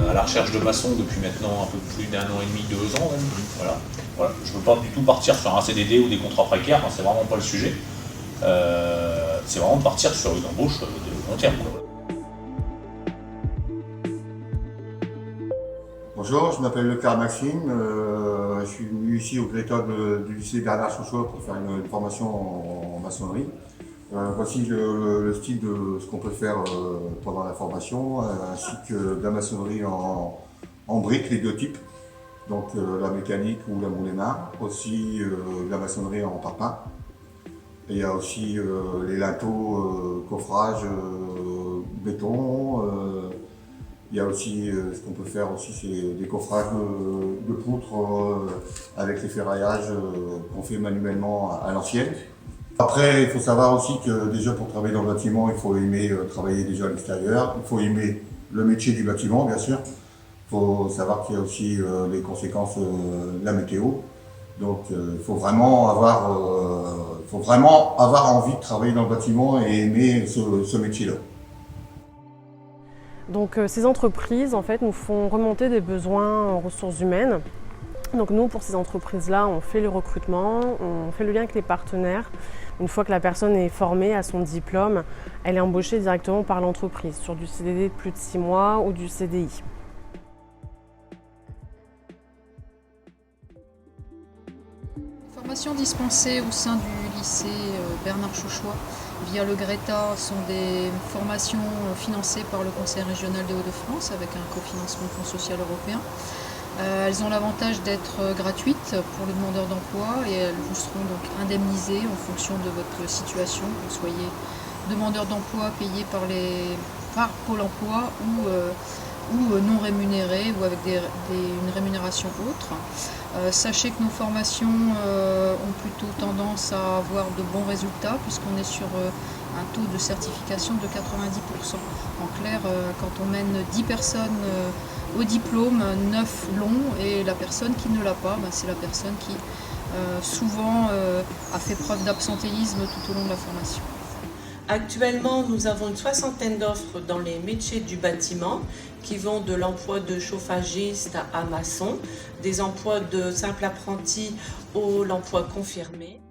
à la recherche de maçons depuis maintenant un peu plus d'1 an et demi, 2 ans même. Voilà. Je ne veux pas du tout partir sur un CDD ou des contrats précaires, c'est vraiment pas le sujet. C'est vraiment de partir sur une embauche de long terme. Bonjour, je m'appelle Leclerc Maxime, je suis venu ici au Greta du lycée Bernard Chauchois pour faire une formation en maçonnerie. Voici le style de ce qu'on peut faire pendant la formation, ainsi que de la maçonnerie en briques, les deux types, donc la mécanique ou la moulinard, aussi de la maçonnerie en parpaing. Et il y a aussi les linteaux, coffrage, béton. Il y a aussi ce qu'on peut faire aussi, c'est des coffrages de poutres avec les ferraillages qu'on fait manuellement à l'ancienne. Après, il faut savoir aussi que déjà pour travailler dans le bâtiment, il faut aimer travailler déjà à l'extérieur. Il faut aimer le métier du bâtiment, bien sûr. Il faut savoir qu'il y a aussi les conséquences de la météo. Donc il faut vraiment avoir envie de travailler dans le bâtiment et aimer ce métier-là. Donc ces entreprises en fait nous font remonter des besoins en ressources humaines. Donc nous pour ces entreprises-là, on fait le recrutement, on fait le lien avec les partenaires. Une fois que la personne est formée à son diplôme, elle est embauchée directement par l'entreprise sur du CDD de plus de 6 mois ou du CDI. Les formations dispensées au sein du lycée Bernard Chauchois via le Greta sont des formations financées par le Conseil régional des Hauts-de-France avec un cofinancement du Fonds social européen. Elles ont l'avantage d'être gratuites pour les demandeurs d'emploi et elles vous seront donc indemnisées en fonction de votre situation, que vous soyez demandeur d'emploi payé par Pôle emploi ou non rémunéré ou avec une rémunération autre. Sachez que nos formations ont plutôt tendance à avoir de bons résultats puisqu'on est sur un taux de certification de 90%. En clair, quand on mène 10 personnes au diplôme, 9 l'ont et la personne qui ne l'a pas, c'est la personne qui souvent a fait preuve d'absentéisme tout au long de la formation. Actuellement, nous avons une 60aine d'offres dans les métiers du bâtiment qui vont de l'emploi de chauffagiste à maçon, des emplois de simple apprenti à l'emploi confirmé.